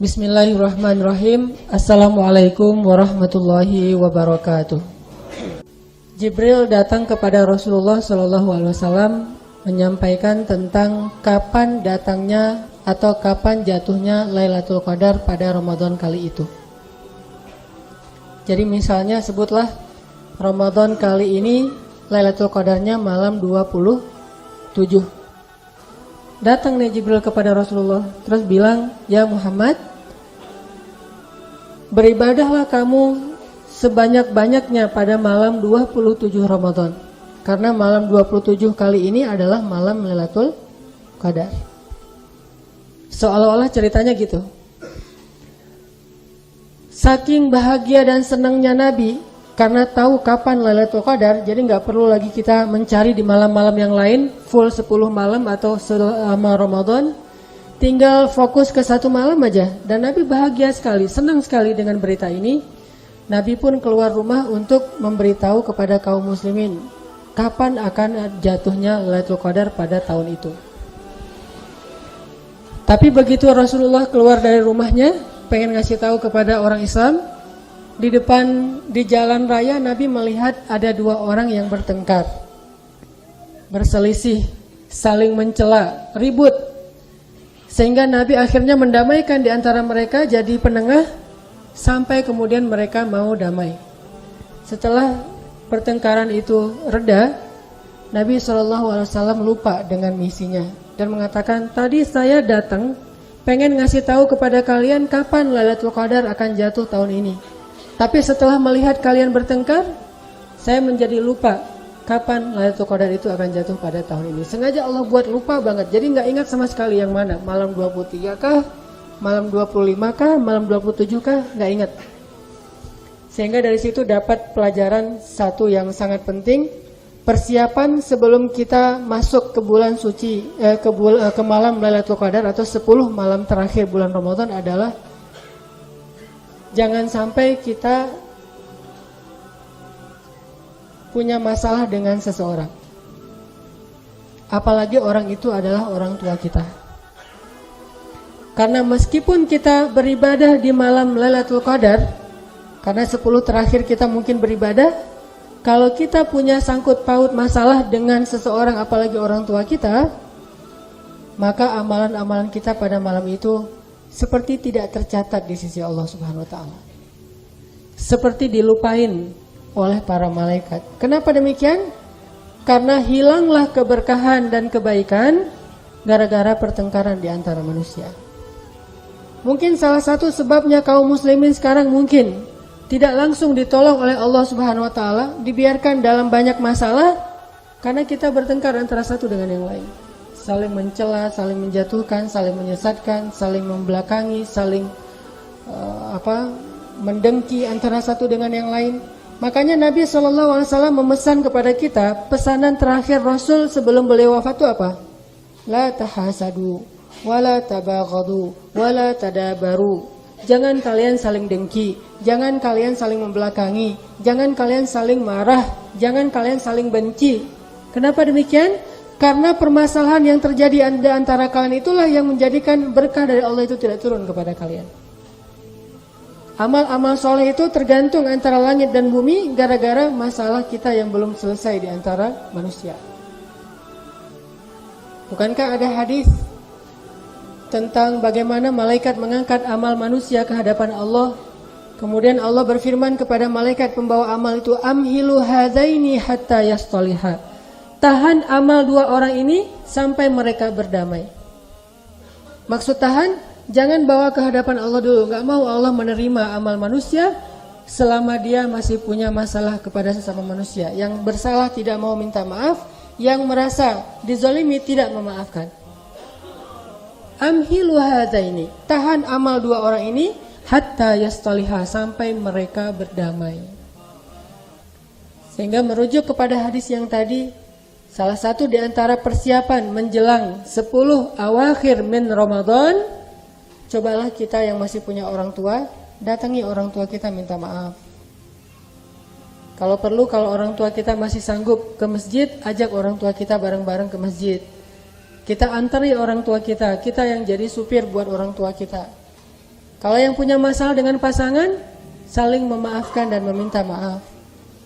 Bismillahirrahmanirrahim. Assalamualaikum warahmatullahi wabarakatuh. Jibril datang kepada Rasulullah SAW menyampaikan tentang kapan datangnya atau kapan jatuhnya Lailatul Qadar pada Ramadan kali itu. Jadi misalnya sebutlah Ramadan kali ini Lailatul Qadarnya malam 27. Datang nih Jibril kepada Rasulullah, terus bilang, "Ya Muhammad, beribadahlah kamu sebanyak-banyaknya pada malam 27 Ramadan. Karena malam 27 kali ini adalah malam Lailatul Qadar." Seolah-olah ceritanya gitu. Saking bahagia dan senangnya Nabi karena tahu kapan Lailatul Qadar, jadi nggak perlu lagi kita mencari di malam-malam yang lain, full 10 malam atau selama Ramadan. Tinggal fokus ke satu malam aja. Dan Nabi bahagia sekali, senang sekali dengan berita ini. Nabi pun keluar rumah untuk memberitahu kepada kaum muslimin kapan akan jatuhnya Lailatul Qadar pada tahun itu. Tapi begitu Rasulullah keluar dari rumahnya, pengen ngasih tahu kepada orang Islam, di jalan raya Nabi melihat ada dua orang yang bertengkar, berselisih, saling mencela, ribut. Sehingga Nabi akhirnya mendamaikan di antara mereka, jadi penengah sampai kemudian mereka mau damai. Setelah pertengkaran itu reda, Nabi SAW lupa dengan misinya dan mengatakan, "Tadi saya datang pengen ngasih tahu kepada kalian kapan Lailatul Qadar akan jatuh tahun ini. Tapi setelah melihat kalian bertengkar, saya menjadi lupa kapan Lailatul Qadar itu akan jatuh pada tahun ini." Sengaja Allah buat lupa banget. Jadi nggak ingat sama sekali yang mana. Malam 23 kah? Malam 25 kah? Malam 27 kah? Nggak ingat. Sehingga dari situ dapat pelajaran satu yang sangat penting. Persiapan sebelum kita masuk ke bulan suci, ke malam Lailatul Qadar atau 10 malam terakhir bulan Ramadan adalah jangan sampai kita punya masalah dengan seseorang. Apalagi orang itu adalah orang tua kita. Karena meskipun kita beribadah di malam Lailatul Qadar, karena 10 terakhir kita mungkin beribadah, kalau kita punya sangkut paut masalah dengan seseorang, apalagi orang tua kita, maka amalan-amalan kita pada malam itu seperti tidak tercatat di sisi Allah Subhanahu wa taala. Seperti dilupain oleh para malaikat. Kenapa demikian? Karena hilanglah keberkahan dan kebaikan gara-gara pertengkaran di antara manusia. Mungkin salah satu sebabnya kaum muslimin sekarang mungkin tidak langsung ditolong oleh Allah Subhanahu wa taala, dibiarkan dalam banyak masalah karena kita bertengkar antara satu dengan yang lain. Saling mencela, saling menjatuhkan, saling menyesatkan, saling membelakangi, saling mendengki antara satu dengan yang lain. Makanya Nabi SAW memesan kepada kita, pesanan terakhir Rasul sebelum beliau wafat itu apa? La tahasadu, wala tabaghadu, wala tadabaru. Jangan kalian saling dengki, jangan kalian saling membelakangi, jangan kalian saling marah, jangan kalian saling benci. Kenapa demikian? Karena permasalahan yang terjadi di antara kalian itulah yang menjadikan berkah dari Allah itu tidak turun kepada kalian. Amal-amal soleh itu tergantung antara langit dan bumi gara-gara masalah kita yang belum selesai di antara manusia. Bukankah ada hadis tentang bagaimana malaikat mengangkat amal manusia ke hadapan Allah? Kemudian Allah berfirman kepada malaikat pembawa amal itu, "Amhilu hadaini hatta yastaliha." Tahan amal dua orang ini sampai mereka berdamai. Maksud tahan, jangan bawa ke hadapan Allah dulu. Gak mau Allah menerima amal manusia selama dia masih punya masalah kepada sesama manusia. Yang bersalah tidak mau minta maaf, yang merasa dizalimi tidak memaafkan. Amhilu hadaini, tahan amal dua orang ini hatta yastaliha, sampai mereka berdamai. Sehingga merujuk kepada hadis yang tadi, salah satu di antara persiapan menjelang 10 awakhir min Ramadan, cobalah kita yang masih punya orang tua, datangi orang tua kita minta maaf. Kalau perlu, kalau orang tua kita masih sanggup ke masjid, ajak orang tua kita bareng-bareng ke masjid. Kita antari orang tua kita yang jadi supir buat orang tua kita. Kalau yang punya masalah dengan pasangan, saling memaafkan dan meminta maaf.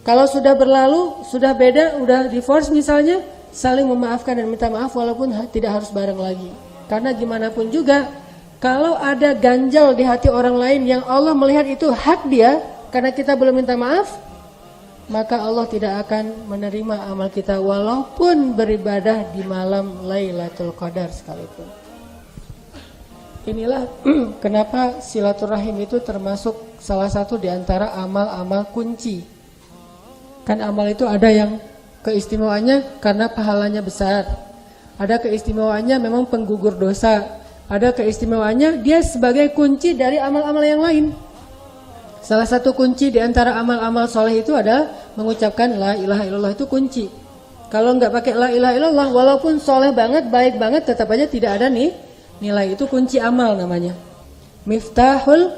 Kalau sudah berlalu, sudah beda, udah divorce misalnya, saling memaafkan dan minta maaf walaupun tidak harus bareng lagi. Karena gimana pun juga, kalau ada ganjal di hati orang lain yang Allah melihat itu hak dia, karena kita belum minta maaf, maka Allah tidak akan menerima amal kita walaupun beribadah di malam Lailatul Qadar sekalipun. Inilah kenapa silaturahim itu termasuk salah satu di antara amal-amal kunci. Kan amal itu ada yang keistimewaannya karena pahalanya besar. Ada keistimewaannya memang penggugur dosa. Ada keistimewaannya dia sebagai kunci dari amal-amal yang lain. Salah satu kunci di antara amal-amal soleh itu adalah mengucapkan la ilaha illallah, itu kunci. Kalau nggak pakai la ilaha illallah, walaupun soleh banget, baik banget, tetap aja tidak ada nih nilai. Itu kunci amal namanya. Miftahul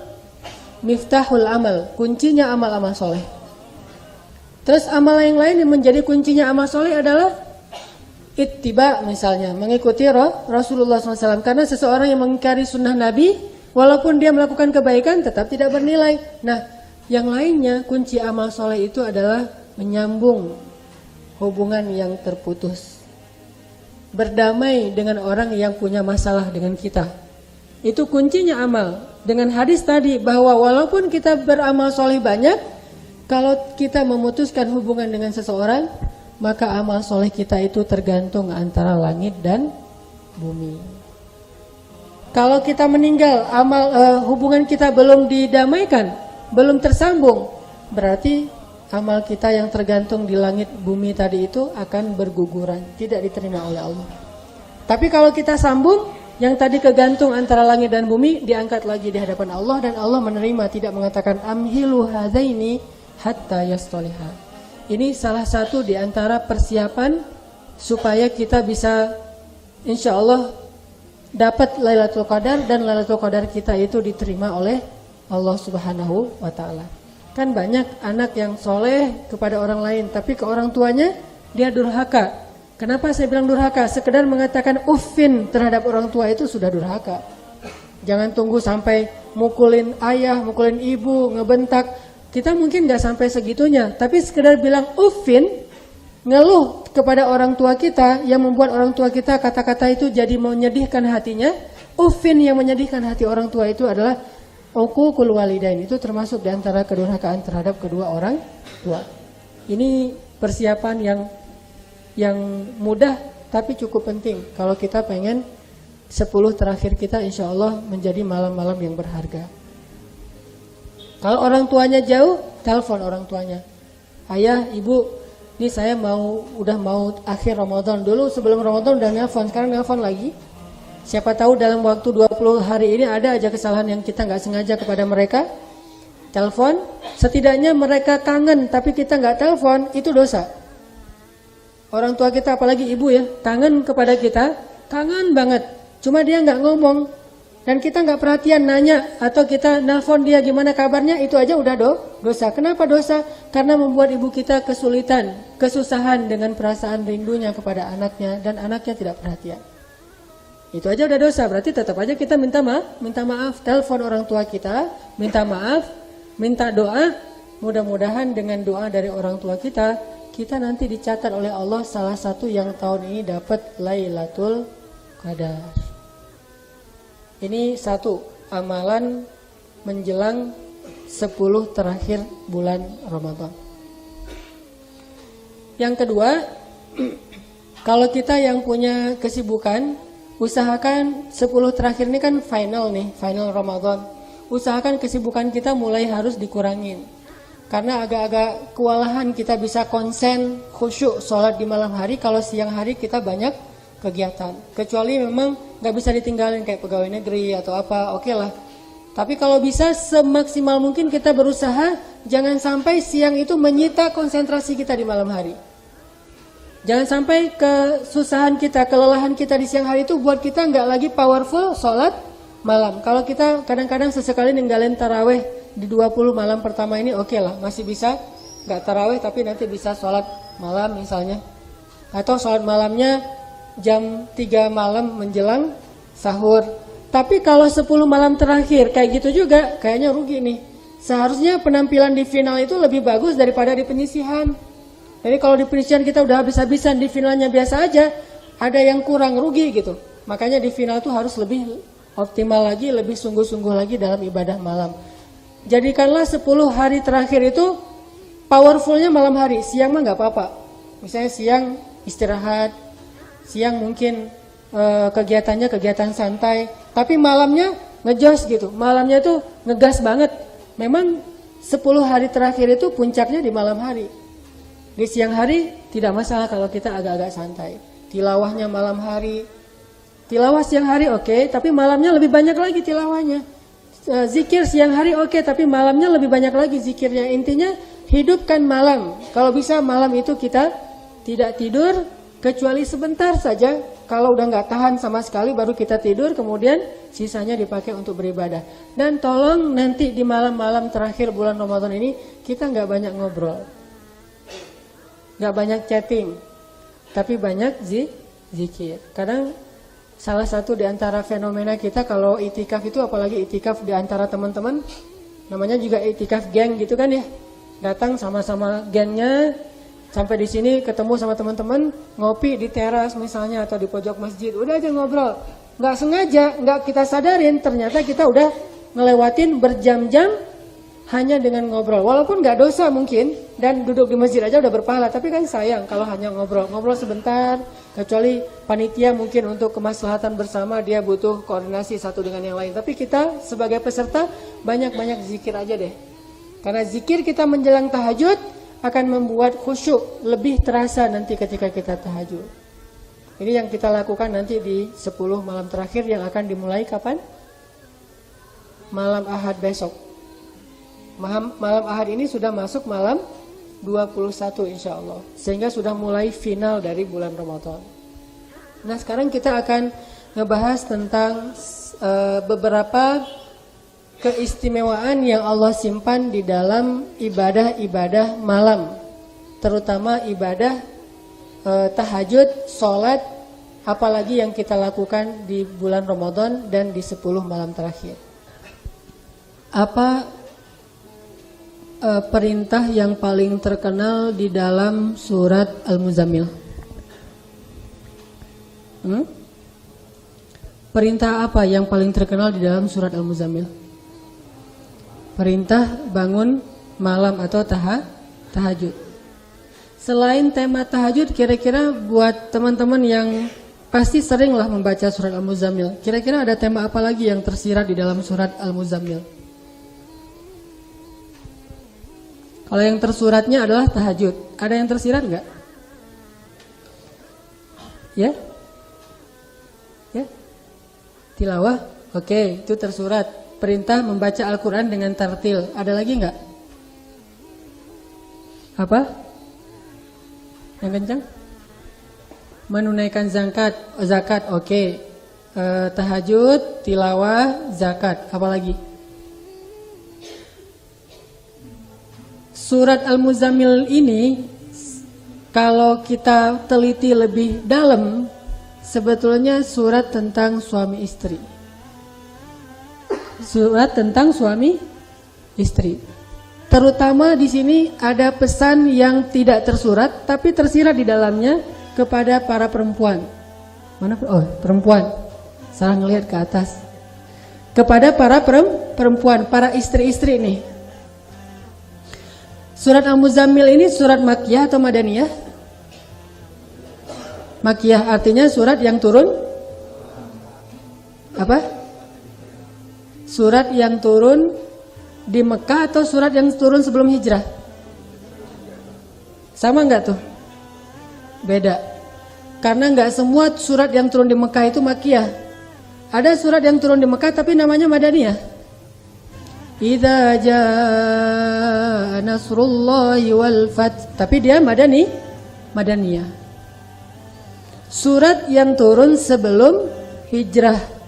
amal, kuncinya amal-amal soleh. Terus amal yang lain yang menjadi kuncinya amal soleh adalah ittiba, misalnya mengikuti Rasulullah SAW. Karena seseorang yang mengingkari sunnah Nabi, walaupun dia melakukan kebaikan tetap tidak bernilai. Nah, yang lainnya kunci amal soleh itu adalah menyambung hubungan yang terputus, berdamai dengan orang yang punya masalah dengan kita. Itu kuncinya amal. Dengan hadis tadi bahwa walaupun kita beramal soleh banyak, kalau kita memutuskan hubungan dengan seseorang, maka amal soleh kita itu tergantung antara langit dan bumi. Kalau kita meninggal, hubungan kita belum didamaikan, belum tersambung, berarti amal kita yang tergantung di langit bumi tadi itu akan berguguran, tidak diterima oleh Allah. Tapi kalau kita sambung, yang tadi kegantung antara langit dan bumi diangkat lagi di hadapan Allah dan Allah menerima, tidak mengatakan amhilu hadaini hatta yastoliha. Ini salah satu di antara persiapan supaya kita bisa insya Allah dapat Lailatul Qadar dan Lailatul Qadar kita itu diterima oleh Allah Subhanahu wa taala. Kan banyak anak yang soleh kepada orang lain tapi ke orang tuanya dia durhaka. Kenapa saya bilang durhaka? Sekedar mengatakan uffin terhadap orang tua itu sudah durhaka. Jangan tunggu sampai mukulin ayah, mukulin ibu, ngebentak. Kita mungkin gak sampai segitunya, tapi sekedar bilang uffin, ngeluh kepada orang tua kita yang membuat orang tua kita kata-kata itu jadi menyedihkan hatinya. Uffin yang menyedihkan hati orang tua itu adalah uququl walidain. Itu termasuk di antara kedurhakaan terhadap kedua orang tua. Ini persiapan yang mudah tapi cukup penting kalau kita pengen 10 terakhir kita insya Allah menjadi malam-malam yang berharga. Kalau orang tuanya jauh, telepon orang tuanya. Ayah, ibu, ini saya udah mau akhir Ramadan. Dulu sebelum Ramadan udah nelpon, sekarang nelpon lagi. Siapa tahu dalam waktu 20 hari ini ada aja kesalahan yang kita gak sengaja kepada mereka. Telepon, setidaknya mereka kangen tapi kita gak telepon, itu dosa. Orang tua kita apalagi ibu ya, kangen kepada kita, kangen banget. Cuma dia gak ngomong. Dan kita gak perhatian nanya atau kita nelpon dia gimana kabarnya, itu aja udah dosa. Kenapa dosa? Karena membuat ibu kita kesulitan, kesusahan dengan perasaan rindunya kepada anaknya dan anaknya tidak perhatian. Itu aja udah dosa, berarti tetap aja kita minta maaf, telepon orang tua kita, minta maaf, minta doa. Mudah-mudahan dengan doa dari orang tua kita nanti dicatat oleh Allah salah satu yang tahun ini dapat Lailatul Qadar. Ini satu amalan menjelang 10 terakhir bulan Ramadan. Yang kedua, kalau kita yang punya kesibukan, usahakan 10 terakhir ini kan final Ramadan. Usahakan kesibukan kita mulai harus dikurangin. Karena agak-agak kewalahan kita bisa konsen, khusyuk sholat di malam hari kalau siang hari kita banyak kegiatan. Kecuali memang gak bisa ditinggalin kayak pegawai negeri atau apa, oke lah. Tapi kalau bisa semaksimal mungkin kita berusaha jangan sampai siang itu menyita konsentrasi kita di malam hari. Jangan sampai kesusahan kita, kelelahan kita di siang hari itu buat kita gak lagi powerful sholat malam. Kalau kita kadang-kadang sesekali ninggalin taraweh di 20 malam pertama ini oke lah, masih bisa gak taraweh tapi nanti bisa sholat malam misalnya. Atau sholat malamnya jam 3 malam menjelang sahur. Tapi kalau 10 malam terakhir kayak gitu juga, kayaknya rugi nih. Seharusnya penampilan di final itu lebih bagus daripada di penyisihan. Jadi kalau di penyisihan kita udah habis-habisan, di finalnya biasa aja, ada yang kurang, rugi gitu. Makanya di final itu harus lebih optimal lagi, lebih sungguh-sungguh lagi dalam ibadah malam. Jadikanlah 10 hari terakhir itu powerfulnya malam hari. Siang mah nggak apa-apa. Misalnya siang istirahat, siang mungkin kegiatannya kegiatan santai, tapi malamnya ngejos gitu. Malamnya itu ngegas banget. Memang 10 hari terakhir itu puncaknya di malam hari. Di siang hari tidak masalah kalau kita agak-agak santai. Tilawahnya malam hari. Tilawah siang hari oke, tapi malamnya lebih banyak lagi tilawahnya. Zikir siang hari oke, tapi malamnya lebih banyak lagi zikirnya. Intinya hidupkan malam. Kalau bisa malam itu kita tidak tidur kecuali sebentar saja. Kalau udah nggak tahan sama sekali baru kita tidur, kemudian sisanya dipakai untuk beribadah. Dan tolong nanti di malam-malam terakhir bulan Ramadan ini kita nggak banyak ngobrol, nggak banyak chatting, tapi banyak zikir. Kadang salah satu di antara fenomena kita kalau itikaf itu, apalagi itikaf di antara teman-teman, namanya juga itikaf geng gitu kan ya. Datang sama-sama gengnya, sampai di sini ketemu sama teman-teman, ngopi di teras misalnya atau di pojok masjid, udah aja ngobrol. Nggak sengaja, nggak kita sadarin, ternyata kita udah ngelewatin berjam-jam hanya dengan ngobrol. Walaupun nggak dosa mungkin, dan duduk di masjid aja udah berpahala, tapi kan sayang kalau hanya ngobrol sebentar. Kecuali panitia mungkin untuk kemaslahatan bersama, dia butuh koordinasi satu dengan yang lain. Tapi kita sebagai peserta banyak-banyak zikir aja deh. Karena zikir kita menjelang tahajud akan membuat khusyuk lebih terasa nanti ketika kita tahajud. Ini yang kita lakukan nanti di 10 malam terakhir yang akan dimulai kapan? Malam Ahad besok. Malam Ahad ini sudah masuk malam 21 insya Allah. Sehingga sudah mulai final dari bulan Ramadan. Nah sekarang kita akan ngebahas tentang beberapa keistimewaan yang Allah simpan di dalam ibadah-ibadah malam, terutama ibadah tahajud, sholat, apalagi yang kita lakukan di bulan Ramadan dan di 10 malam terakhir. Apa perintah yang paling terkenal di dalam surat Al-Muzammil? Perintah apa yang paling terkenal di dalam surat Al-Muzammil? Perintah bangun malam atau tahajud. Selain tema tahajud, kira-kira buat teman-teman yang pasti seringlah membaca surat Al-Muzammil, kira-kira ada tema apa lagi yang tersirat di dalam surat Al-Muzammil? Kalau yang tersuratnya adalah tahajud, ada yang tersirat enggak? Ya? Ya? Tilawah? Oke, itu tersurat. Perintah membaca Al-Quran dengan tartil. Ada lagi enggak? Apa? Yang kencang? Menunaikan zakat, oke. Tahajud, tilawah, zakat. Apa lagi? Surat Al-Muzammil ini, kalau kita teliti lebih dalam, sebetulnya surat tentang suami istri. Surat tentang suami istri. Terutama di sini ada pesan yang tidak tersurat tapi tersirat di dalamnya kepada para perempuan. Mana? Oh, perempuan. Salah ngelihat ke atas. Kepada para perempuan, para istri-istri nih. Surat Al-Muzammil ini surat Makkiyah atau Madaniyah? Makkiyah artinya surat yang turun apa? Surat yang turun di Mekah atau surat yang turun sebelum hijrah? Sama enggak tuh? Beda. Karena enggak semua surat yang turun di Mekah itu Makkiyah. Ada surat yang turun di Mekah tapi namanya Madaniyah. Idza jaa nasrullahi wal fath. Tapi dia Madaniyah. Surat yang turun sebelum hijrah.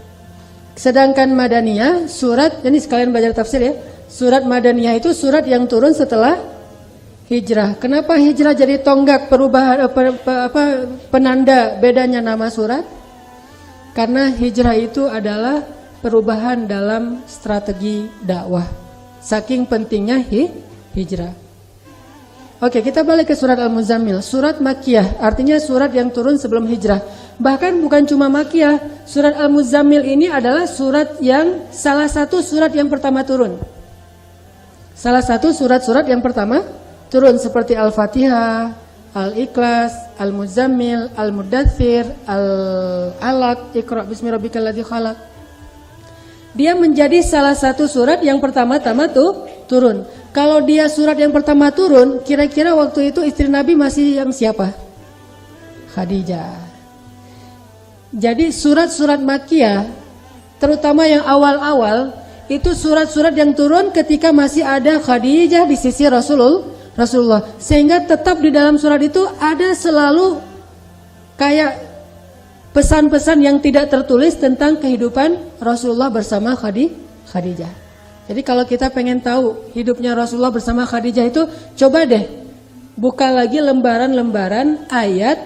Sedangkan Madaniyah, surat, ini sekalian belajar tafsir ya. Surat Madaniyah itu surat yang turun setelah hijrah. Kenapa hijrah jadi tonggak perubahan penanda bedanya nama surat? Karena hijrah itu adalah perubahan dalam strategi dakwah. Saking pentingnya hijrah. Oke, kita balik ke surat Al-Muzammil. Surat Makkiyah, artinya surat yang turun sebelum hijrah. Bahkan bukan cuma Makkiyah, surat Al-Muzammil ini adalah surat yang salah satu surat yang pertama turun. Salah satu surat-surat yang pertama turun seperti Al-Fatihah, Al-Ikhlas, Al-Muzammil, Al-Mudaththir, Al-Alaq, Iqra bismi rabbikal ladzi khalaq. Dia menjadi salah satu surat yang pertama-tama turun. Kalau dia surat yang pertama turun, kira-kira waktu itu istri Nabi masih yang siapa? Khadijah. Jadi surat-surat Makkiyah, terutama yang awal-awal, itu surat-surat yang turun ketika masih ada Khadijah di sisi Rasulullah. Sehingga tetap di dalam surat itu ada selalu kayak pesan-pesan yang tidak tertulis tentang kehidupan Rasulullah bersama Khadijah. Jadi kalau kita pengen tahu hidupnya Rasulullah bersama Khadijah itu, coba deh buka lagi lembaran-lembaran ayat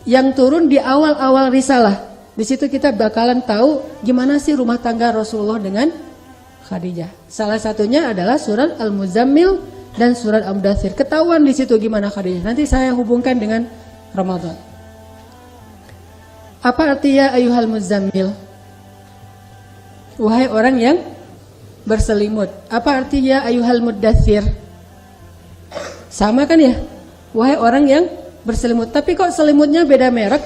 yang turun di awal-awal risalah. Di situ kita bakalan tahu gimana sih rumah tangga Rasulullah dengan Khadijah. Salah satunya adalah surat Al-Muzammil dan surat Al-Mudaththir. Ketahuan di situ gimana Khadijah. Nanti saya hubungkan dengan Ramadan. Apa artinya ayuhal muzammil? Wahai orang yang berselimut. Apa artinya ayuhal mudaththir? Sama kan ya? Wahai orang yang berselimut. Tapi kok selimutnya beda merek?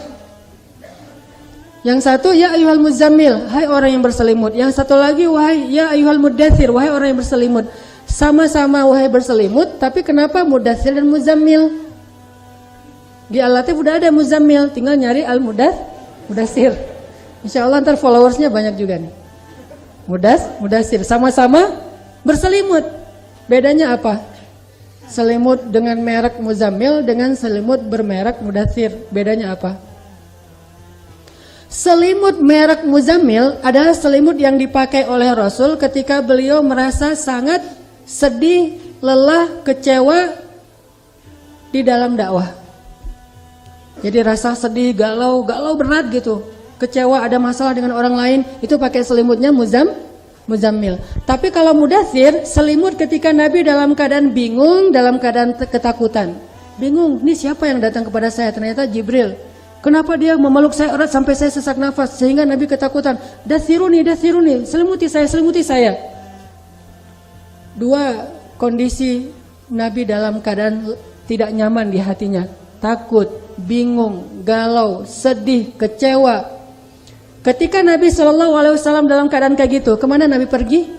Yang satu ya ayuhal muzammil, hai orang yang berselimut. Yang satu lagi wahai ya ayuhal mudaththir, wahai orang yang berselimut. Sama-sama wahai berselimut, tapi kenapa mudaththir dan muzammil? Di Al-Latif udah ada muzammil, tinggal nyari al-mudaththir. Insyaallah ntar followersnya banyak juga nih. Mudaththir, sama-sama berselimut. Bedanya apa? Selimut dengan merek muzammil dengan selimut bermerek mudaththir. Bedanya apa? Selimut merek muzammil adalah selimut yang dipakai oleh Rasul ketika beliau merasa sangat sedih, lelah, kecewa di dalam dakwah. Jadi rasa sedih, galau berat gitu. Kecewa, ada masalah dengan orang lain, itu pakai selimutnya muzammil. Tapi kalau mudaththir, selimut ketika Nabi dalam keadaan bingung, dalam keadaan ketakutan. Bingung, ini siapa yang datang kepada saya? Ternyata Jibril. Kenapa dia memeluk saya erat sampai saya sesak nafas sehingga Nabi ketakutan? Dathiruni, selimuti saya. Dua kondisi Nabi dalam keadaan tidak nyaman di hatinya. Takut, bingung, galau, sedih, kecewa. Ketika Nabi SAW dalam keadaan kayak gitu, kemana Nabi pergi?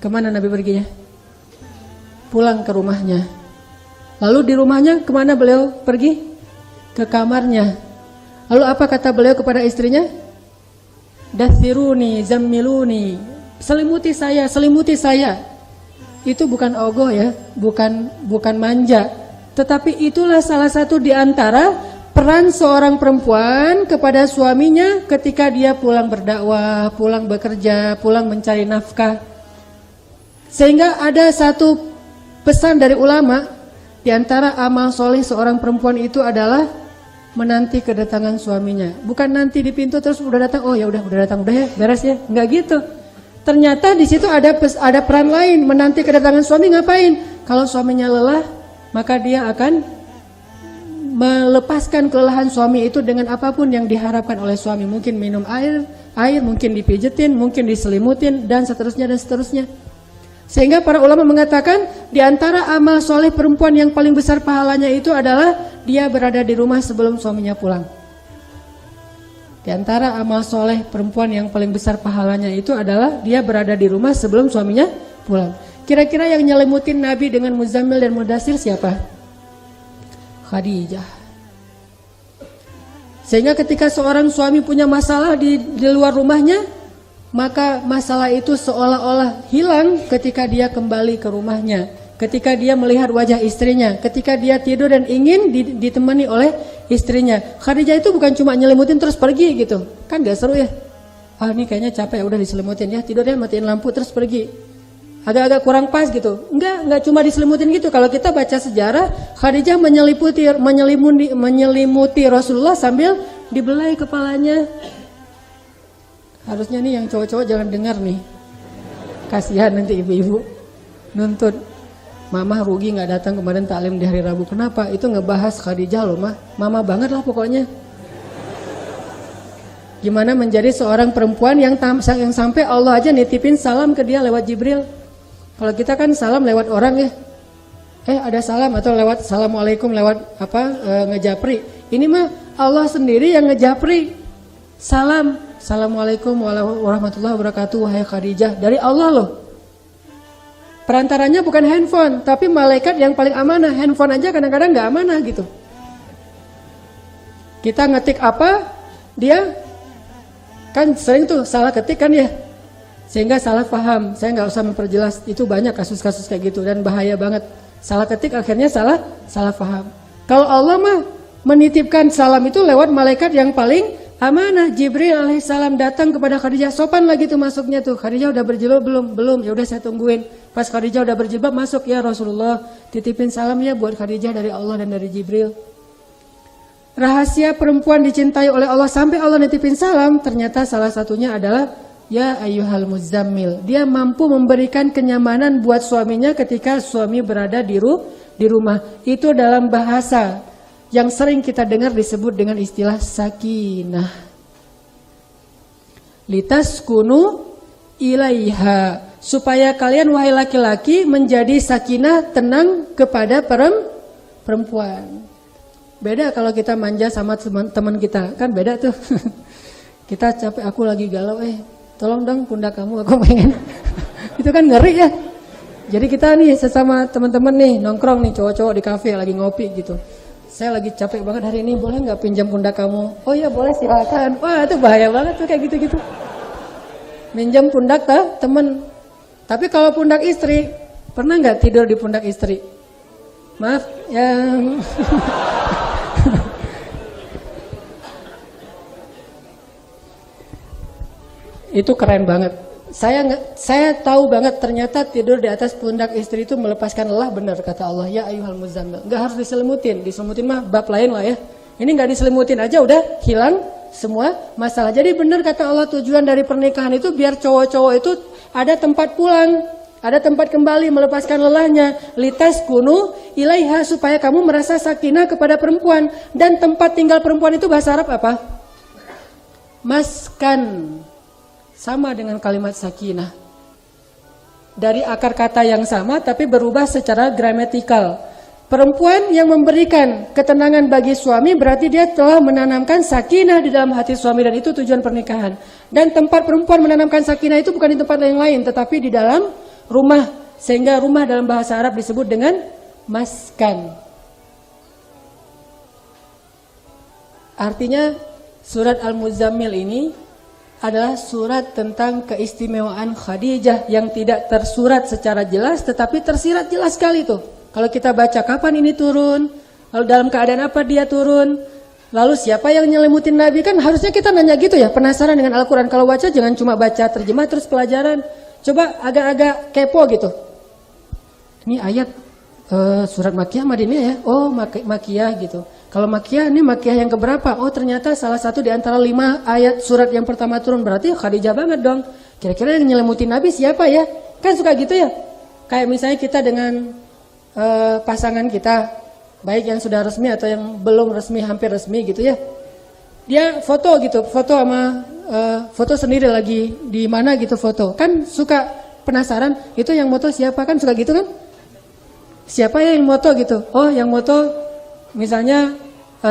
Kemana Nabi perginya? Pulang ke rumahnya. Lalu di rumahnya kemana beliau pergi? Ke kamarnya. Lalu apa kata beliau kepada istrinya? Dathiruni, zammiluni, selimuti saya. Itu bukan ogoh ya, bukan manja. Tetapi itulah salah satu di antara peran seorang perempuan kepada suaminya ketika dia pulang berdakwah, pulang bekerja, pulang mencari nafkah. Sehingga ada satu pesan dari ulama, di antara amal soleh seorang perempuan itu adalah menanti kedatangan suaminya. Bukan nanti di pintu terus udah datang, oh ya udah datang, udah ya beres ya, nggak gitu. Ternyata di situ ada peran lain, menanti kedatangan suami. Ngapain? Kalau suaminya lelah, maka dia akan melepaskan kelelahan suami itu dengan apapun yang diharapkan oleh suami. Mungkin minum air, mungkin dipijetin, mungkin diselimutin, dan seterusnya. Sehingga para ulama mengatakan di antara amal soleh perempuan yang paling besar pahalanya itu adalah dia berada di rumah sebelum suaminya pulang. Di antara amal soleh perempuan yang paling besar pahalanya itu adalah dia berada di rumah sebelum suaminya pulang. Kira-kira yang nyelimutin Nabi dengan muzammil dan mudaththir siapa? Khadijah. Sehingga ketika seorang suami punya masalah di luar rumahnya, maka masalah itu seolah-olah hilang ketika dia kembali ke rumahnya, ketika dia melihat wajah istrinya, ketika dia tidur dan ingin ditemani oleh istrinya. Khadijah itu bukan cuma nyelimutin terus pergi gitu, kan gak seru ya. Ini kayaknya capek, udah diselimutin ya, tidurnya matiin lampu terus pergi. Agak-agak kurang pas gitu. Enggak cuma diselimutin gitu. Kalau kita baca sejarah, Khadijah menyelimuti Rasulullah sambil dibelai kepalanya. Harusnya nih yang cowok-cowok jangan dengar nih. Kasihan nanti ibu-ibu nuntut. Mama rugi nggak datang kemarin taklim di hari Rabu. Kenapa? Itu ngebahas Khadijah loh mah. Mama banget lah pokoknya. Gimana menjadi seorang perempuan yang sampai Allah aja nitipin salam ke dia lewat Jibril. Kalau kita kan salam lewat orang ya. Ada salam atau lewat assalamualaikum lewat ngejapri. Ini mah Allah sendiri yang ngejapri. Salam, assalamualaikum warahmatullahi wabarakatuh wahai Khadijah, dari Allah loh. Perantaranya bukan handphone, tapi malaikat yang paling amanah. Handphone aja kadang-kadang nggak amanah gitu. Kita ngetik apa, dia kan sering tuh salah ketik kan ya, sehingga salah paham. Saya nggak usah memperjelas, itu banyak kasus-kasus kayak gitu dan bahaya banget. Salah ketik akhirnya salah paham. Kalau Allah mah menitipkan salam itu lewat malaikat yang paling amanah. Jibril alaihissalam datang kepada Khadijah, sopan lagi tuh masuknya tuh. Khadijah udah berjilbab belum? Ya udah saya tungguin. Pas Khadijah udah berjilbab masuk, ya Rasulullah titipin salam ya buat Khadijah dari Allah dan dari Jibril. Rahasia perempuan dicintai oleh Allah sampai Allah nitipin salam, ternyata salah satunya adalah ya ayyuhal muzammil. Dia mampu memberikan kenyamanan buat suaminya ketika suami berada di rumah. Itu dalam bahasa yang sering kita dengar disebut dengan istilah sakinah. Litaskunu ilaiha, supaya kalian wahai laki-laki menjadi sakinah, tenang kepada perempuan. Beda kalau kita manja sama teman kita, kan beda tuh. Kita capek, aku lagi galau, tolong dong pundak kamu, aku pengen. Itu kan ngeri ya. Jadi kita nih sesama teman-teman nih nongkrong nih cowok-cowok di kafe lagi ngopi gitu. Saya lagi capek banget hari ini, boleh nggak pinjam pundak kamu? Oh iya boleh, silakan. Wah itu bahaya banget tuh kayak gitu-gitu. Minjam pundak temen. Tapi kalau pundak istri, pernah nggak tidur di pundak istri? Maaf, yang itu keren banget. Saya tahu banget ternyata tidur di atas pundak istri itu melepaskan lelah, benar kata Allah. Ya ayyuhal muzammil. Nggak harus diselimutin. Diselimutin mah bab lain lah ya. Ini nggak diselimutin aja udah hilang semua masalah. Jadi benar kata Allah, tujuan dari pernikahan itu biar cowok-cowok itu ada tempat pulang, ada tempat kembali melepaskan lelahnya. Litaskunu ilaiha, supaya kamu merasa sakinah kepada perempuan. Dan tempat tinggal perempuan itu bahasa Arab apa? Maskan. Sama dengan kalimat sakinah. Dari akar kata yang sama tapi berubah secara gramatikal. Perempuan yang memberikan ketenangan bagi suami berarti dia telah menanamkan sakinah di dalam hati suami, dan itu tujuan pernikahan. Dan tempat perempuan menanamkan sakinah itu bukan di tempat yang lain tetapi di dalam rumah. Sehingga rumah dalam bahasa Arab disebut dengan maskan. Artinya surat Al-Muzammil ini adalah surat tentang keistimewaan Khadijah yang tidak tersurat secara jelas tetapi tersirat jelas sekali tuh. Kalau kita baca kapan ini turun, lalu dalam keadaan apa dia turun, lalu siapa yang nyelimutin Nabi, kan harusnya kita nanya gitu ya, penasaran dengan Al-Quran. Kalau baca jangan cuma baca terjemah terus pelajaran, coba agak-agak kepo gitu. Ini ayat surat Makkiyah Madinah ya, oh Makkiyah gitu. Kalau Makkiyah ini Makkiyah yang keberapa? Oh ternyata salah satu di antara 5 ayat surat yang pertama turun, berarti Khadijah banget dong. Kira-kira yang nyelemutin Nabi siapa ya? Kan suka gitu ya. Kayak misalnya kita dengan pasangan kita, baik yang sudah resmi atau yang belum resmi, hampir resmi gitu ya. Dia foto gitu, foto sama foto sendiri lagi di mana gitu foto. Kan suka penasaran, itu yang moto siapa, kan suka gitu kan? Siapa ya yang moto gitu? Oh yang moto misalnya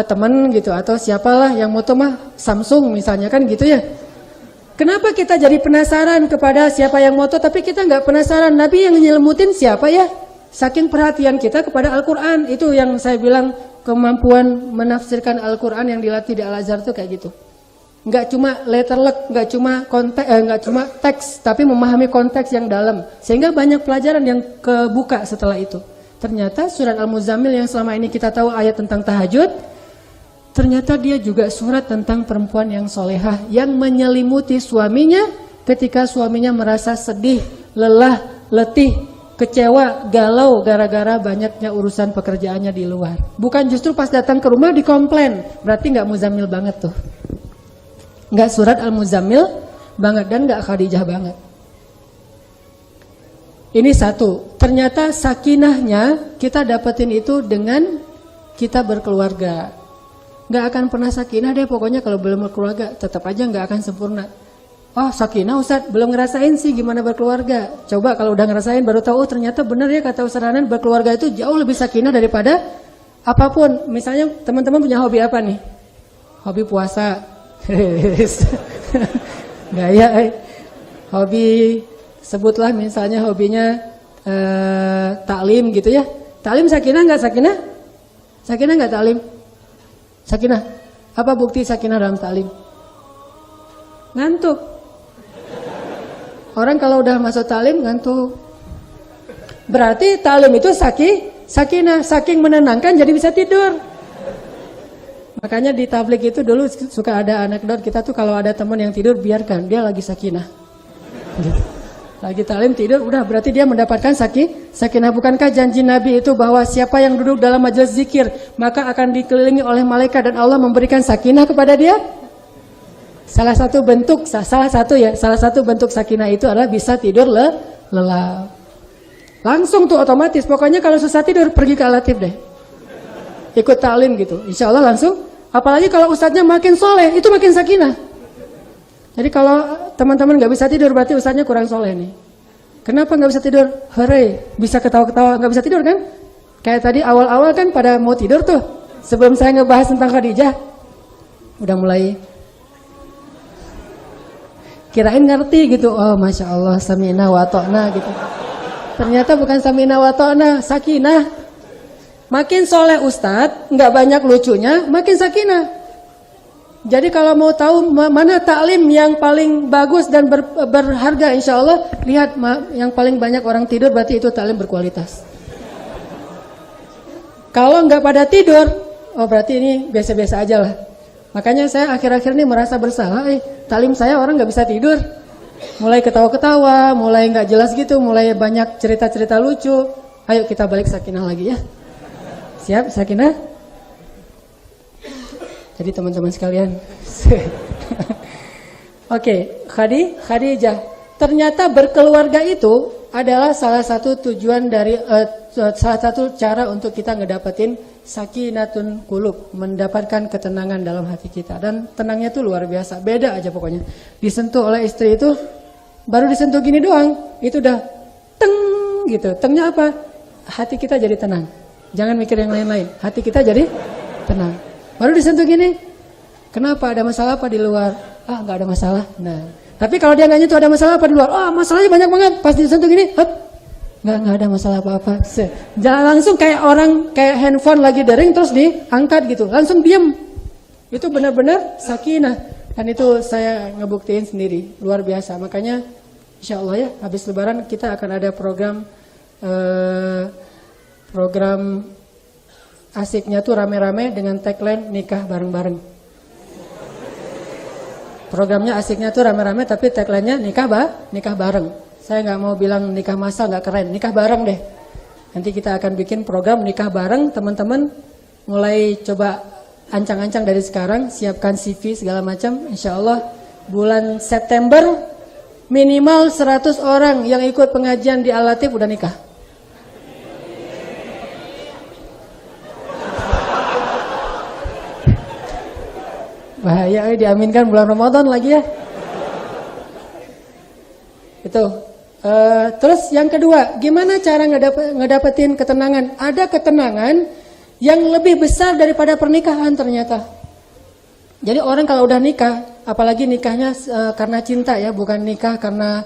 teman gitu, atau siapalah yang moto mah Samsung misalnya, kan gitu ya. Kenapa kita jadi penasaran kepada siapa yang moto tapi kita nggak penasaran Nabi yang nyelemutin siapa ya? Saking perhatian kita kepada Al-Quran. Itu yang saya bilang kemampuan menafsirkan Al-Quran yang dilatih di Al-Azhar tuh kayak gitu. Nggak cuma letterlek, nggak cuma konteks, nggak cuma teks, tapi memahami konteks yang dalam. Sehingga banyak pelajaran yang kebuka setelah itu. Ternyata surat Al-Muzammil yang selama ini kita tahu ayat tentang tahajud, ternyata dia juga surat tentang perempuan yang solehah, yang menyelimuti suaminya ketika suaminya merasa sedih, lelah, letih, kecewa, galau gara-gara banyaknya urusan pekerjaannya di luar. Bukan justru pas datang ke rumah dikomplain, berarti nggak Muzammil banget tuh. Nggak surat Al-Muzammil banget dan nggak Khadijah banget. Ini satu. Ternyata sakinahnya kita dapetin itu dengan kita berkeluarga. Nggak akan pernah sakinah deh pokoknya kalau belum berkeluarga. Tetap aja nggak akan sempurna. Oh sakinah Ustaz, belum ngerasain sih gimana berkeluarga. Coba kalau udah ngerasain baru tahu, oh ternyata benar ya kata Ustaz Hanan, berkeluarga itu jauh lebih sakinah daripada apapun. Misalnya teman-teman punya hobi apa nih? Hobi puasa. Gaya. Hobi, sebutlah misalnya hobinya taklim gitu ya. Taklim sakinah nggak sakinah? Sakinah nggak taklim? Sakinah. Apa bukti sakinah dalam taklim? Ngantuk. Orang kalau udah masuk taklim ngantuk. Berarti taklim itu sakinah, saking menenangkan jadi bisa tidur. Makanya di tablik itu dulu suka ada anekdot kita tuh kalau ada teman yang tidur biarkan dia lagi sakinah. Gitu. Lagi taklim tidur udah berarti dia mendapatkan sakinah. Bukankah janji Nabi itu bahwa siapa yang duduk dalam majelis zikir maka akan dikelilingi oleh malaikat dan Allah memberikan sakinah kepada dia? Salah satu bentuk sakinah itu adalah bisa tidur lelap. Langsung tuh otomatis. Pokoknya kalau susah tidur pergi ke Al-Latif deh. Ikut taklim gitu. Insya Allah langsung. Apalagi kalau ustadznya makin soleh itu makin sakinah. Jadi kalau teman-teman nggak bisa tidur berarti ustadznya kurang soleh nih. Kenapa nggak bisa tidur? Hore, bisa ketawa-ketawa nggak bisa tidur kan? Kayak tadi awal-awal kan pada mau tidur tuh. Sebelum saya ngebahas tentang Khadijah, udah mulai kirain ngerti gitu. Oh Masya Allah samina wa ta'na gitu. Ternyata bukan samina wa ta'na, sakinah. Makin soleh ustadz, nggak banyak lucunya, makin sakinah. Jadi kalau mau tahu mana taklim yang paling bagus dan berharga insya Allah, lihat yang paling banyak orang tidur berarti itu taklim berkualitas. Kalau nggak pada tidur, oh berarti ini biasa-biasa aja lah. Makanya saya akhir-akhir ini merasa bersalah, taklim saya orang nggak bisa tidur. Mulai ketawa-ketawa, mulai nggak jelas gitu, mulai banyak cerita-cerita lucu. Ayo kita balik sakinah lagi ya. Siap sakinah? Jadi teman-teman sekalian. Oke, Khadijah. Ternyata berkeluarga itu adalah salah satu tujuan dari salah satu cara untuk kita ngedapetin sakinatun qulub, mendapatkan ketenangan dalam hati kita. Dan tenangnya tuh luar biasa, beda aja pokoknya. Disentuh oleh istri itu, baru disentuh gini doang, itu udah teng gitu. Tengnya apa? Hati kita jadi tenang. Jangan mikir yang lain-lain, hati kita jadi tenang. Baru disentuh gini, kenapa? Ada masalah apa di luar? Ah nggak ada masalah. Nah, tapi kalau dia nggak nyentuh ada masalah apa di luar? Oh masalahnya banyak banget. Pas disentuh gini, hop. Nggak ada masalah apa-apa. Jangan langsung kayak orang kayak handphone lagi dering terus diangkat gitu, langsung diam. Itu benar-benar sakinah. Dan itu saya ngebuktiin sendiri, luar biasa. Makanya insya Allah ya habis Lebaran kita akan ada program asiknya tuh rame-rame dengan tagline nikah bareng-bareng. Programnya asiknya tuh rame-rame tapi tagline-nya nikah bareng. Saya nggak mau bilang nikah masal, nggak keren, nikah bareng deh. Nanti kita akan bikin program nikah bareng, teman-teman mulai coba ancang-ancang dari sekarang, siapkan CV segala macam. Insya Allah bulan September minimal 100 orang yang ikut pengajian di Al-Latif udah nikah. Bahaya diaminkan bulan Ramadan lagi ya. Itu. Terus yang kedua, gimana cara ngedapetin ketenangan? Ada ketenangan yang lebih besar daripada pernikahan ternyata. Jadi orang kalau udah nikah, apalagi nikahnya karena cinta ya, bukan nikah karena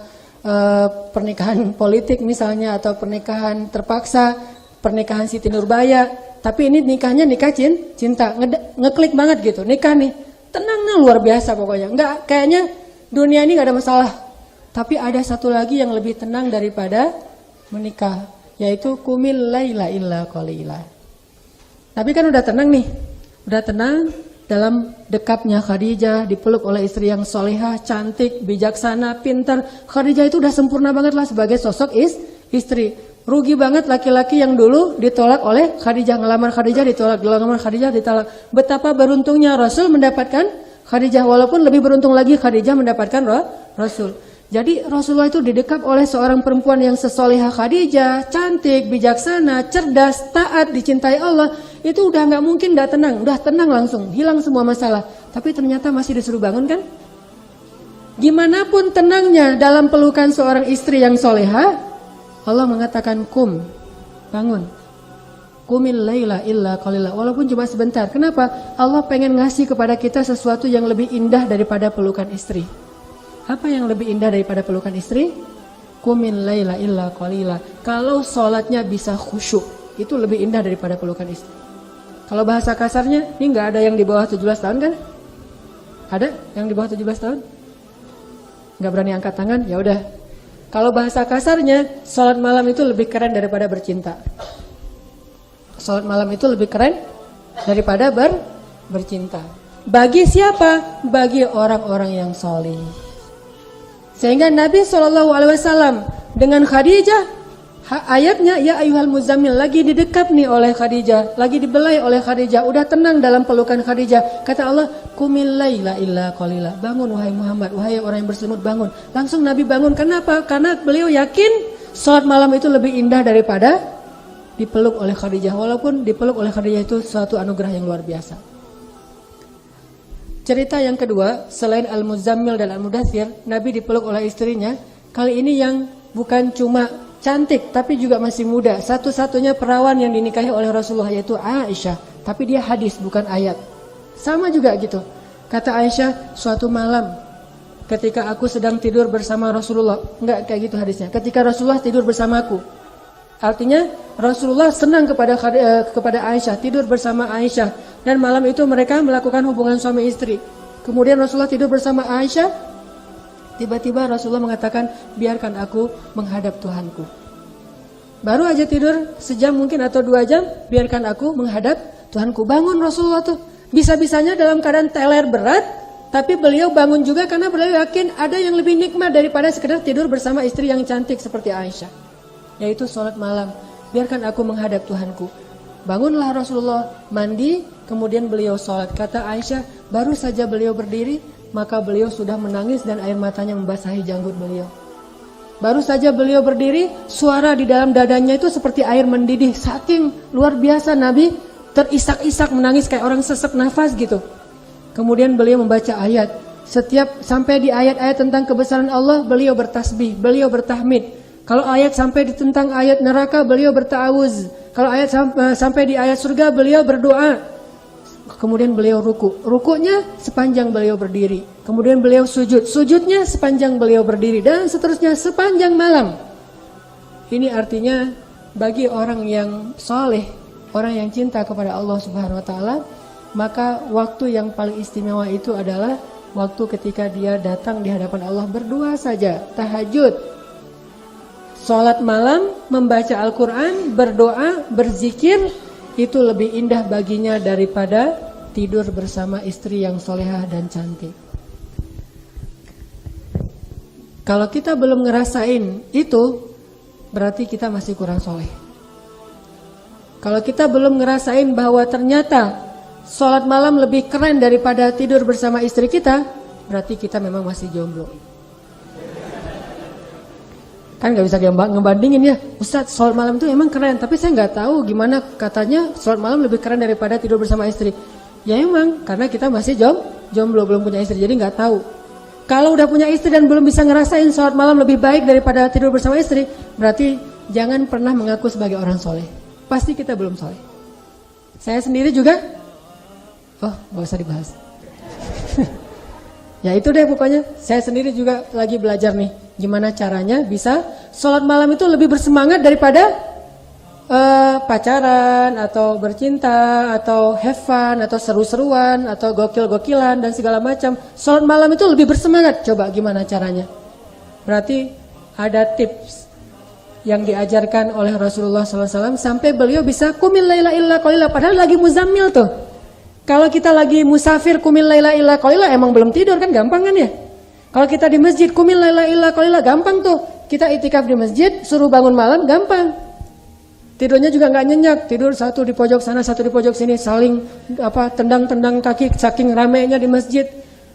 pernikahan politik misalnya atau pernikahan terpaksa, pernikahan Siti Nurbaya. Tapi ini nikahnya nikah cinta, ngeklik banget gitu. Nikah nih, tenangnya luar biasa pokoknya. Enggak, kayaknya dunia ini nggak ada masalah. Tapi ada satu lagi yang lebih tenang daripada menikah, yaitu kumil laila illa qalila. Tapi kan udah tenang nih, udah tenang dalam dekapnya Khadijah, dipeluk oleh istri yang solehah, cantik, bijaksana, pintar. Khadijah itu udah sempurna banget lah sebagai sosok istri. Rugi banget laki-laki yang dulu ditolak oleh Khadijah, ngelamar Khadijah ditolak, ngelamar Khadijah ditolak. Betapa beruntungnya Rasul mendapatkan Khadijah, walaupun lebih beruntung lagi Khadijah mendapatkan Rasul. Jadi Rasulullah itu didekap oleh seorang perempuan yang sesolehah Khadijah, cantik, bijaksana, cerdas, taat, dicintai Allah. Itu udah nggak mungkin nggak tenang, udah tenang langsung, hilang semua masalah. Tapi ternyata masih disuruh bangun kan? Gimana pun tenangnya dalam pelukan seorang istri yang soleha, Allah mengatakan kum, bangun. Qumil laila illa qalila, walaupun cuma sebentar. Kenapa? Allah pengen ngasih kepada kita sesuatu yang lebih indah daripada pelukan istri. Apa yang lebih indah daripada pelukan istri? Qumil laila illa qalila. Kalau sholatnya bisa khusyuk, itu lebih indah daripada pelukan istri. Kalau bahasa kasarnya, ini nggak ada yang di bawah 17 tahun kan? Ada yang di bawah 17 tahun? Nggak berani angkat tangan? Ya udah. Kalau bahasa kasarnya, sholat malam itu lebih keren daripada bercinta. Sholat malam itu lebih keren daripada bercinta. Bagi siapa? Bagi orang-orang yang soleh. Sehingga Nabi SAW dengan Khadijah, ayatnya ya ayyuhal muzammil, lagi didekap nih oleh Khadijah, lagi dibelai oleh Khadijah, udah tenang dalam pelukan Khadijah. Kata Allah, qumil laila illa qalila, bangun wahai Muhammad, wahai orang yang bersemut, bangun. Langsung Nabi bangun. Kenapa? Karena beliau yakin sholat malam itu lebih indah daripada dipeluk oleh Khadijah. Walaupun dipeluk oleh Khadijah itu suatu anugerah yang luar biasa. Cerita yang kedua, selain Al-Muzammil dan Al-Mudaththir, Nabi dipeluk oleh istrinya. Kali ini yang bukan cuma cantik, tapi juga masih muda. Satu-satunya perawan yang dinikahi oleh Rasulullah, yaitu Aisyah. Tapi dia hadis, bukan ayat. Sama juga gitu. Kata Aisyah, suatu malam ketika aku sedang tidur bersama Rasulullah. Enggak kayak gitu hadisnya. Ketika Rasulullah tidur bersamaku. Artinya Rasulullah senang kepada Aisyah, tidur bersama Aisyah. Dan malam itu mereka melakukan hubungan suami istri. Kemudian Rasulullah tidur bersama Aisyah. Tiba-tiba Rasulullah mengatakan, biarkan aku menghadap Tuhanku. Baru aja tidur sejam mungkin atau 2 jam, biarkan aku menghadap Tuhanku. Bangun Rasulullah tuh. Bisa-bisanya dalam keadaan teler berat, tapi beliau bangun juga karena beliau yakin ada yang lebih nikmat daripada sekedar tidur bersama istri yang cantik seperti Aisyah. Yaitu sholat malam. Biarkan aku menghadap Tuhanku. Bangunlah Rasulullah, mandi, kemudian beliau sholat. Kata Aisyah, baru saja beliau berdiri, maka beliau sudah menangis dan air matanya membasahi janggut beliau. Baru saja beliau berdiri, suara di dalam dadanya itu seperti air mendidih. Saking luar biasa Nabi terisak-isak menangis kayak orang sesek nafas gitu. Kemudian beliau membaca ayat. Setiap sampai di ayat-ayat tentang kebesaran Allah, beliau bertasbih, beliau bertahmid. Kalau ayat sampai tentang ayat neraka, beliau berta'awuz. Kalau ayat sampai di ayat surga, beliau berdoa. Kemudian beliau ruku. Rukunya sepanjang beliau berdiri. Kemudian beliau sujud. Sujudnya sepanjang beliau berdiri. Dan seterusnya sepanjang malam. Ini artinya bagi orang yang soleh, orang yang cinta kepada Allah Subhanahu Wa Taala, maka waktu yang paling istimewa itu adalah waktu ketika dia datang di hadapan Allah berdua saja, tahajud. Sholat malam, membaca Al-Quran, berdoa, berzikir, itu lebih indah baginya daripada tidur bersama istri yang solehah dan cantik. Kalau kita belum ngerasain itu, berarti kita masih kurang soleh. Kalau kita belum ngerasain bahwa ternyata sholat malam lebih keren daripada tidur bersama istri kita, berarti kita memang masih jomblo. Kan gak bisa ngebandingin ya, Ustadz sholat malam itu emang keren, tapi saya gak tahu gimana katanya sholat malam lebih keren daripada tidur bersama istri. Ya emang, karena kita masih jomblo, belum punya istri, jadi gak tahu. Kalau udah punya istri dan belum bisa ngerasain sholat malam lebih baik daripada tidur bersama istri, berarti jangan pernah mengaku sebagai orang soleh. Pasti kita belum soleh. Saya sendiri juga, gak usah dibahas. Ya itu deh pokoknya, saya sendiri juga lagi belajar nih. Gimana caranya bisa sholat malam itu lebih bersemangat daripada pacaran atau bercinta atau have fun atau seru-seruan atau gokil-gokilan dan segala macam. Sholat malam itu lebih bersemangat. Coba gimana caranya? Berarti ada tips yang diajarkan oleh Rasulullah SAW sampai beliau bisa qumil laila illa qalila, padahal lagi muzammil tuh. Kalau kita lagi musafir qumil laila illa qalila emang belum tidur kan, gampang kan ya? Kalau kita di masjid qumil laila illa qalila gampang tuh. Kita itikaf di masjid, suruh bangun malam gampang. Tidurnya juga nggak nyenyak, tidur satu di pojok sana, satu di pojok sini, saling tendang-tendang kaki saking ramainya di masjid.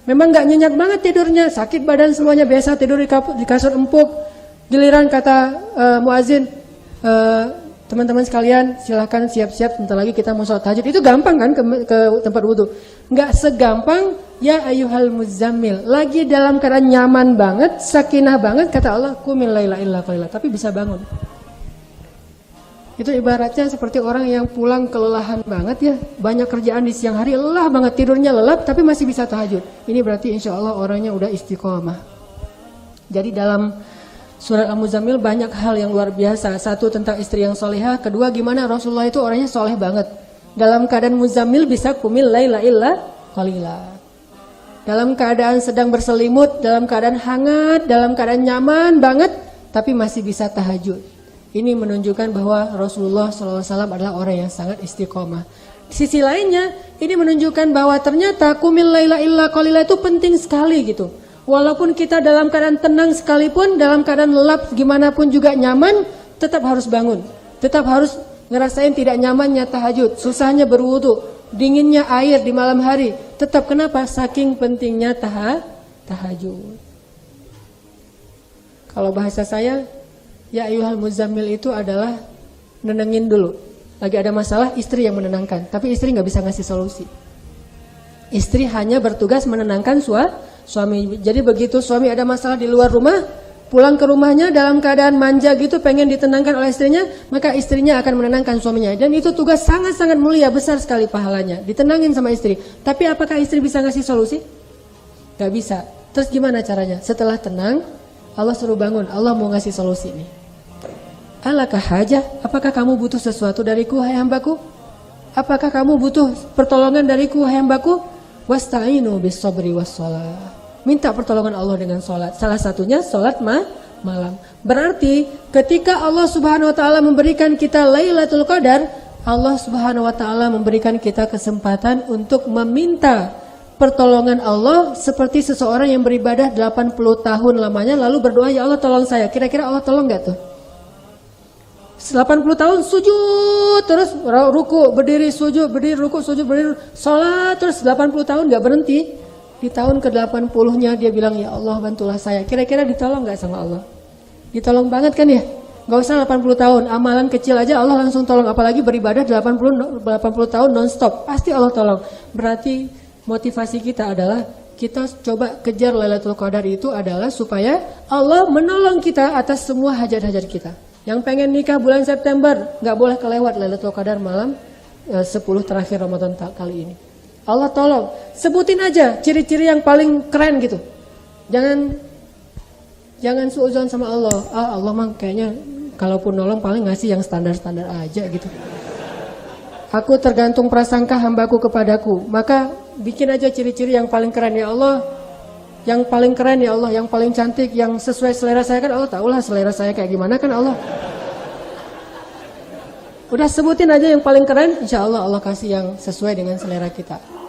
Memang nggak nyenyak banget tidurnya, sakit badan semuanya, biasa tidur di kasur empuk. Giliran kata muazin, teman-teman sekalian silahkan siap-siap, sebentar lagi kita mau sholat tahajud. Itu gampang kan ke tempat wudhu. Nggak segampang ya ayyuhal muzammil. Lagi dalam keadaan nyaman banget, sakinah banget, kata Allah qumil laila illa qalila, tapi bisa bangun. Itu ibaratnya seperti orang yang pulang kelelahan banget ya, banyak kerjaan di siang hari, lelah banget, tidurnya lelap tapi masih bisa tahajud. Ini berarti insya Allah orangnya udah istiqomah. Jadi dalam surat Al-Muzammil banyak hal yang luar biasa. Satu tentang istri yang solehah, kedua gimana Rasulullah itu orangnya soleh banget. Dalam keadaan muzammil bisa qumil laila illa qalila. Dalam keadaan sedang berselimut, dalam keadaan hangat, dalam keadaan nyaman banget, tapi masih bisa tahajud. Ini menunjukkan bahwa Rasulullah SAW adalah orang yang sangat istiqomah. Di sisi lainnya, ini menunjukkan bahwa ternyata qumil laila illa qalila itu penting sekali gitu. Walaupun kita dalam keadaan tenang sekalipun, dalam keadaan lelap gimana pun juga nyaman, tetap harus bangun. Tetap harus ngerasain tidak nyamannya tahajud, susahnya berwudu, dinginnya air di malam hari. Tetap kenapa? Saking pentingnya tahajud. Kalau bahasa saya, ya ayyuhal muzammil itu adalah nenengin dulu. Lagi ada masalah, istri yang menenangkan. Tapi istri nggak bisa ngasih solusi. Istri hanya bertugas menenangkan suami. Jadi begitu suami ada masalah di luar rumah, pulang ke rumahnya dalam keadaan manja gitu, pengen ditenangkan oleh istrinya, maka istrinya akan menenangkan suaminya. Dan itu tugas sangat-sangat mulia, besar sekali pahalanya. Ditenangin sama istri. Tapi apakah istri bisa ngasih solusi? Gak bisa. Terus gimana caranya? Setelah tenang, Allah suruh bangun. Allah mau ngasih solusi nih. Alakah hajah? Apakah kamu butuh sesuatu dariku, hai hambaku? Apakah kamu butuh pertolongan dariku, hai hambaku? Wasta'inu bis sabri was shalah. Minta pertolongan Allah dengan sholat. Salah satunya sholat malam. Berarti ketika Allah Subhanahu wa taala memberikan kita Lailatul Qadar, Allah Subhanahu wa taala memberikan kita kesempatan untuk meminta pertolongan Allah seperti seseorang yang beribadah 80 tahun lamanya lalu berdoa, ya Allah tolong saya. Kira-kira Allah tolong gak tuh? 80 tahun sujud terus ruku, berdiri, sujud, berdiri, ruku, sujud, berdiri, sholat terus 80 tahun gak berhenti. Di tahun ke-80-nya dia bilang, ya Allah bantulah saya. Kira-kira ditolong gak sama Allah? Ditolong banget kan ya? Gak usah 80 tahun, amalan kecil aja Allah langsung tolong. Apalagi beribadah 80 tahun non-stop, pasti Allah tolong. Berarti motivasi kita adalah kita coba kejar Lailatul Qadar itu adalah supaya Allah menolong kita atas semua hajat-hajat kita. Yang pengen nikah bulan September, gak boleh kelewat Lailatul Qadar malam 10 terakhir Ramadan kali ini. Allah tolong, sebutin aja ciri-ciri yang paling keren gitu. Jangan suudzon sama Allah. Allah mah kayaknya kalaupun nolong paling ngasih yang standar-standar aja gitu. Aku tergantung prasangka hambaku kepadaku. Maka bikin aja ciri-ciri yang paling keren ya Allah. Yang paling keren ya Allah, yang paling cantik, yang sesuai selera saya kan Allah tahulah selera saya kayak gimana kan Allah. Udah sebutin aja yang paling keren, insya Allah Allah kasih yang sesuai dengan selera kita.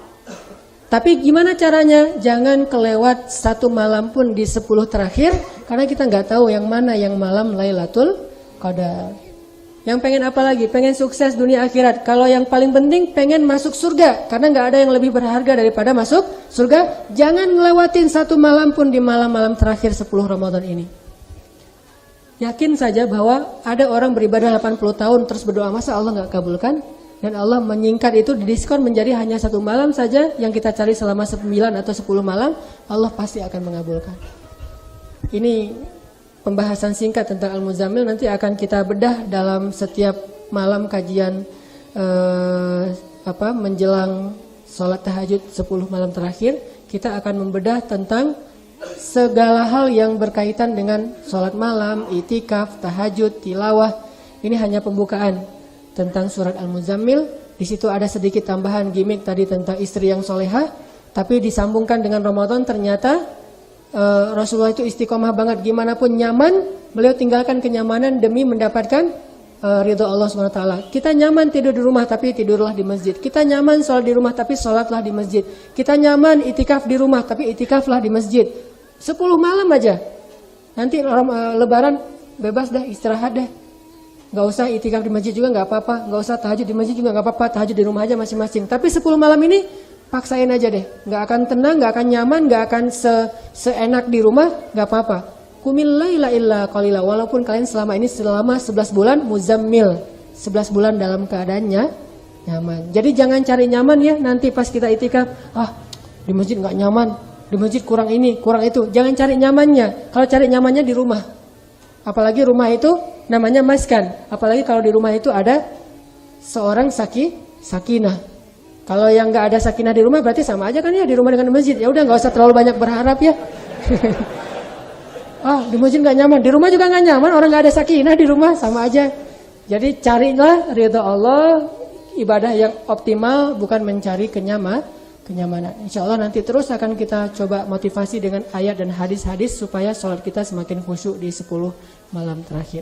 Tapi gimana caranya? Jangan kelewat satu malam pun di 10 terakhir, karena kita nggak tahu yang mana yang malam Lailatul Qadar. Yang pengen apa lagi? Pengen sukses dunia akhirat. Kalau yang paling penting pengen masuk surga, karena nggak ada yang lebih berharga daripada masuk surga. Jangan ngelewatin satu malam pun di malam-malam terakhir 10 Ramadan ini. Yakin saja bahwa ada orang beribadah 80 tahun terus berdoa, masa Allah nggak kabulkan? Dan Allah menyingkat itu, didiskon menjadi hanya satu malam saja yang kita cari selama 9 atau 10 malam, Allah pasti akan mengabulkan. Ini pembahasan singkat tentang Al-Muzammil, nanti akan kita bedah dalam setiap malam kajian menjelang sholat tahajud 10 malam terakhir. Kita akan membedah tentang segala hal yang berkaitan dengan sholat malam, itikaf, tahajud, tilawah. Ini hanya pembukaan tentang surat Al-Muzammil. Di situ ada sedikit tambahan gimmick tadi tentang istri yang solehah, tapi disambungkan dengan Ramadan. Ternyata Rasulullah itu istiqomah banget, gimana pun nyaman, beliau tinggalkan kenyamanan demi mendapatkan ridho Allah SWT. Kita nyaman tidur di rumah tapi tidurlah di masjid. Kita nyaman sholat di rumah tapi sholatlah di masjid. Kita nyaman itikaf di rumah tapi itikaflah di masjid. 10 malam aja. Nanti lebaran bebas dah, istirahat dah. Gak usah itikaf di masjid juga gak apa-apa, gak usah tahajud di masjid juga gak apa-apa, tahajud di rumah aja masing-masing. Tapi 10 malam ini paksain aja deh. Nggak akan tenang, nggak akan nyaman, nggak akan seenak di rumah, nggak apa-apa. Qumil laila illa qalila, walaupun kalian selama ini selama 11 bulan muzammil, 11 bulan dalam keadaannya nyaman. Jadi jangan cari nyaman ya, nanti pas kita itikaf, di masjid nggak nyaman, di masjid kurang ini, kurang itu. Jangan cari nyamannya. Kalau cari nyamannya di rumah. Apalagi rumah itu namanya maskan. Apalagi kalau di rumah itu ada seorang sakinah. Kalau yang nggak ada sakinah di rumah berarti sama aja kan ya di rumah dengan masjid. Ya udah nggak usah terlalu banyak berharap ya. Di masjid nggak nyaman, di rumah juga nggak nyaman. Orang nggak ada sakinah di rumah sama aja. Jadi carilah ridha Allah, ibadah yang optimal, bukan mencari kenyamanan. Insya Allah nanti terus akan kita coba motivasi dengan ayat dan hadis-hadis supaya sholat kita semakin khusyuk di 10 malam terakhir.